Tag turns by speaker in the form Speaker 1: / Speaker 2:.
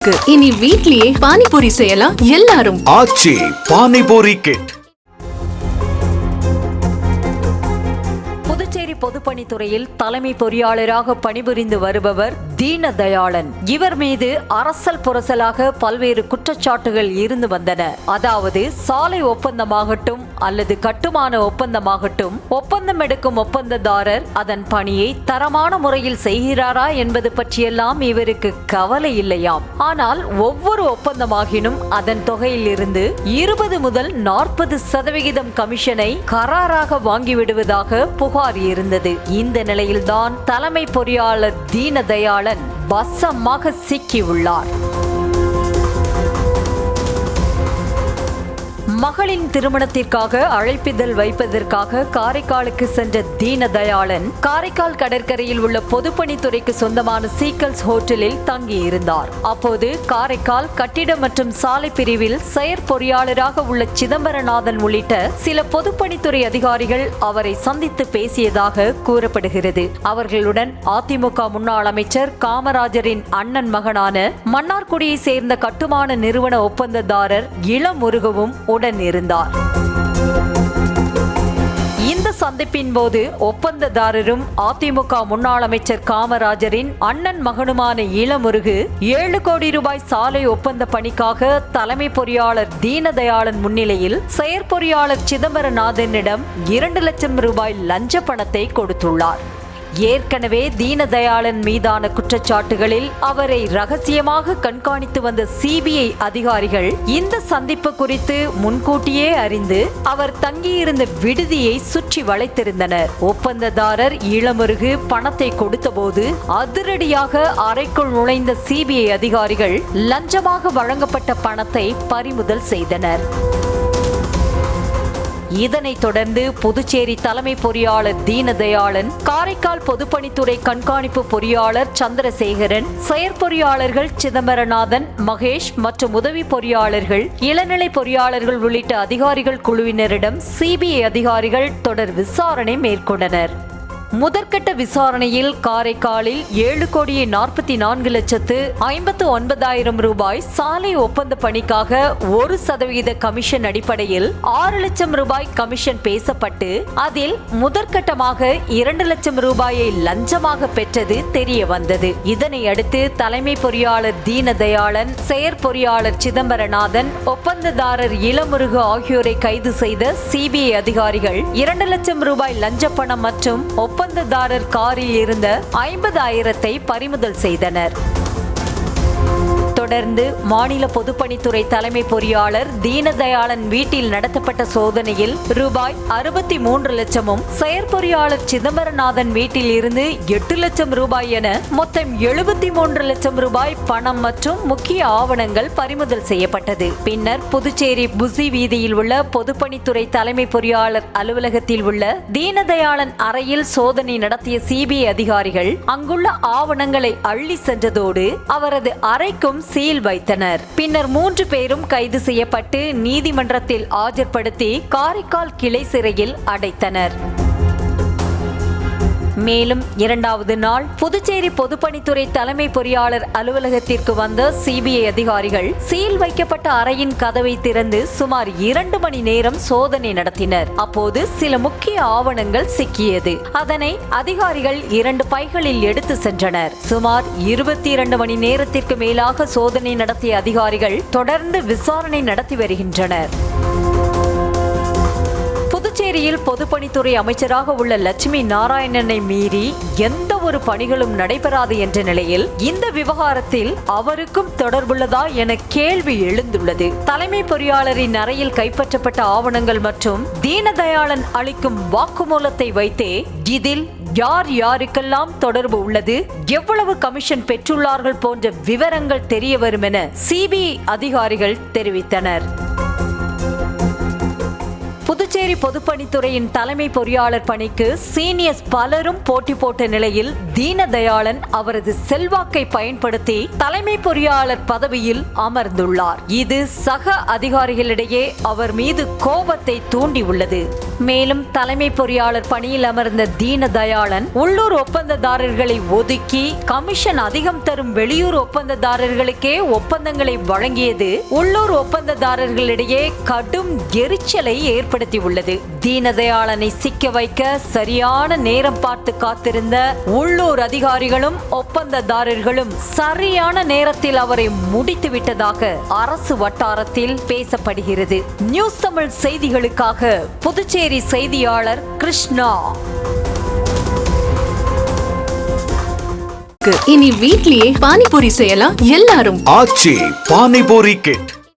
Speaker 1: இருக்கு. இனி வீட்லயே பானிபூரி செய்யலாம் எல்லாரும்.
Speaker 2: ஆச்சி பானிபூரி கிட்.
Speaker 3: புதுச்சேரி பொதுப்பணித்துறையில் தலைமை பொறியாளராக பணிபுரிந்து வருபவர் தீனதயாளன். இவர் மீது அரசல் புரசலாக பல்வேறு குற்றச்சாட்டுகள் இருந்து வந்தன. அதாவது சாலை ஒப்பந்தமாகட்டும் அல்லது கட்டுமான ஒப்பந்தமாகட்டும், ஒப்பந்தம் எடுக்கும் ஒப்பந்ததாரர் அதன் பணியை தரமான முறையில் செய்கிறாரா என்பது பற்றியெல்லாம் இவருக்கு கவலை இல்லையாம். ஆனால் ஒவ்வொரு ஒப்பந்தமாகினும் அதன் தொகையில் இருந்து 20 முதல் 40% கமிஷனை கராராக வாங்கிவிடுவதாக புகார் இருந்தது. இந்த நிலையில்தான் தலைமை பொறியாளர் தீனதயாளன் வசமாக சிக்கியுள்ளார். மகளின் திருமணத்திற்காக அழைப்பிதழ் வைப்பதற்காக காரைக்காலுக்கு சென்ற தீனதயாளன் காரைக்கால் கடற்கரையில் உள்ள பொதுப்பணித்துறைக்கு சொந்தமான சீக்கல்ஸ் ஹோட்டலில் தங்கியிருந்தார். அப்போது காரைக்கால் கட்டிட மற்றும் சாலை பிரிவில் செயற்பொறியாளராக உள்ள சிதம்பரநாதன் உள்ளிட்ட சில பொதுப்பணித்துறை அதிகாரிகள் அவரை சந்தித்து பேசியதாக கூறப்படுகிறது. அவர்களுடன் அதிமுக முன்னாள் அமைச்சர் காமராஜரின் அண்ணன் மகனான மன்னார்குடியை சேர்ந்த கட்டுமான நிறுவன ஒப்பந்ததாரர் இளமுருகவும் உடன் இருந்தார். இந்த சந்திப்பின் போது ஒப்பந்ததாரரும் அதிமுக முன்னாள் அமைச்சர் காமராஜரின் அண்ணன் மகனுமான இளமுருகு 7 கோடி ரூபாய் சாலை ஒப்பந்த பணிக்காக தலைமை பொறியாளர் தீனதயாளன் முன்னிலையில் செயற்பொறியாளர் சிதம்பரநாதனிடம் 2 லட்சம் ரூபாய் லஞ்ச பணத்தை கொடுத்துள்ளார். ஏற்கனவே தீனதயாளன் மீதான குற்றச்சாட்டுகளில் அவரை ரகசியமாக கண்காணித்து வந்த சிபிஐ அதிகாரிகள் இந்த சந்திப்பு குறித்து முன்கூட்டியே அறிந்து அவர் தங்கியிருந்த விடுதியை சுற்றி வளைத்திருந்தனர். ஒப்பந்ததாரர் இளமுருகு பணத்தை கொடுத்தபோது அதிரடியாக அறைக்குள் நுழைந்த சிபிஐ அதிகாரிகள் லஞ்சமாக வழங்கப்பட்ட பணத்தை பறிமுதல் செய்தனர். இதனைத் தொடர்ந்து புதுச்சேரி தலைமை பொறியாளர் தீனதயாளன், காரைக்கால் பொதுப்பணித்துறை கண்காணிப்பு பொறியாளர் சந்திரசேகரன், செயற்பொறியாளர்கள் சிதம்பரநாதன், மகேஷ் மற்றும் உதவி பொறியாளர்கள், இளநிலை பொறியாளர்கள் உள்ளிட்ட அதிகாரிகள் குழுவினரிடம் சிபிஐ அதிகாரிகள் தொடர் விசாரணை மேற்கொண்டனர். முதற்கட்ட விசாரணையில் காரைக்காலில் 7,44,59,000 ரூபாய் சாலை ஒப்பந்த பணிக்காக 1% கமிஷன் அடிப்படையில் 6 லட்சம் ரூபாய் கமிஷன் பேசப்பட்டு அதில் முதற்கட்டமாக 2 லட்சம் ரூபாயை லஞ்சமாக பெற்றது தெரிய வந்தது. இதனை அடுத்து தலைமை பொறியாளர் தீனதயாளன், செயற்பொறியாளர் சிதம்பரநாதன், ஒப்பந்ததாரர் இளமுருகு ஆகியோரை கைது செய்த சிபிஐ அதிகாரிகள் 2 லட்சம் ரூபாய் லஞ்ச பணம் மற்றும் ஒப்பந்ததாரர் காரில் இருந்த 50,000 பறிமுதல் செய்தனர். தொடர்ந்து மாநில பொதுப்பணித்துறை தலைமை பொறியாளர் தீனதயாளன் வீட்டில் நடத்தப்பட்ட சோதனையில் ரூபாய் 63 லட்சமும், செயற்பொறியாளர் சிதம்பரநாதன் வீட்டில் இருந்து 8 லட்சம் ரூபாய் என மொத்தம் 73 லட்சம் ரூபாய் பணம் மற்றும் முக்கிய ஆவணங்கள் பறிமுதல் செய்யப்பட்டது. பின்னர் புதுச்சேரி புசி வீதியில் உள்ள பொதுப்பணித்துறை தலைமை பொறியாளர் அலுவலகத்தில் உள்ள தீனதயாளன் அறையில் சோதனை நடத்திய சிபிஐ அதிகாரிகள் அங்குள்ள ஆவணங்களை அள்ளி சென்றதோடு அவரது அறைக்கும் சீல் வைத்தனர். பின்னர் 3 பேரும் கைது செய்யப்பட்டு நீதிமன்றத்தில் ஆஜர்படுத்தி காரைக்கால் கிளை சிறையில் அடைத்தனர். மேலும் 2வது நாள் புதுச்சேரி பொதுப்பணித்துறை தலைமை பொறியாளர் அலுவலகத்திற்கு வந்த சிபிஐ அதிகாரிகள் சீல் வைக்கப்பட்ட அறையின் கதவை திறந்து சுமார் 2 மணி நேரம் சோதனை நடத்தினர். அப்போது சில முக்கிய ஆவணங்கள் சிக்கியது. அதனை அதிகாரிகள் 2 பைகளில் எடுத்து சென்றனர். சுமார் 22 மணி நேரத்திற்கு மேலாக சோதனை நடத்திய அதிகாரிகள் தொடர்ந்து விசாரணை நடத்தி வருகின்றனர். புதுச்சேரியில் பொதுப்பணித்துறை அமைச்சராக உள்ள லட்சுமி நாராயணனை மீறி எந்த ஒரு பணிகளும் நடைபெறாது என்ற நிலையில் இந்த விவகாரத்தில் அவருக்கும் தொடர்புள்ளதா என கேள்வி எழுந்துள்ளது. தலைமை பொறியாளரின் அறையில் கைப்பற்றப்பட்ட ஆவணங்கள் மற்றும் தீனதயாளன் அளிக்கும் வாக்குமூலத்தை வைத்தே இதில் யார் யாருக்கெல்லாம் தொடர்பு உள்ளது, எவ்வளவு கமிஷன் பெற்றுள்ளார்கள் போன்ற விவரங்கள் தெரிய வரும் என சிபிஐ அதிகாரிகள் தெரிவித்தனர். புதுச்சேரி புதுச்சேரி பொதுப்பணித்துறையின் தலைமை பொறியாளர் பணிக்கு சீனியர்ஸ் பலரும் போட்டி போட்ட நிலையில் தீனதயாளன் அவரது செல்வாக்கை பயன்படுத்தி தலைமை பொறியாளர் பதவியில் அமர்ந்துள்ளார். இது சக அதிகாரிகளிடையே அவர் மீது கோபத்தை தூண்டியுள்ளது. மேலும் தலைமை பொறியாளர் பணியில் அமர்ந்த தீனதயாளன் உள்ளூர் ஒப்பந்ததாரர்களை ஒதுக்கி கமிஷன் அதிகம் தரும் வெளியூர் ஒப்பந்ததாரர்களுக்கே ஒப்பந்தங்களை வழங்கியது உள்ளூர் ஒப்பந்ததாரர்களிடையே கடும் எரிச்சலை ஏற்படுத்தியுள்ளது. தீனதயாளனை சிக்க வைக்க சரியான நேரம் பார்த்து காத்திருந்த உள்ளூர் அதிகாரிகளும் ஒப்பந்ததாரர்களும் சரியான நேரத்தில் அவரை முடித்து விட்டதாக அரசு வட்டாரத்தில் பேசப்படுகிறது. நியூஸ் தமிழ் செய்திகளுக்காக புதுச்சேரி செய்தியாளர் கிருஷ்ணா.
Speaker 1: இனி வீட்லயே பானிபூரி செய்யலாம் எல்லாரும்.
Speaker 2: ஆச்சி பானிபூரி கிட்.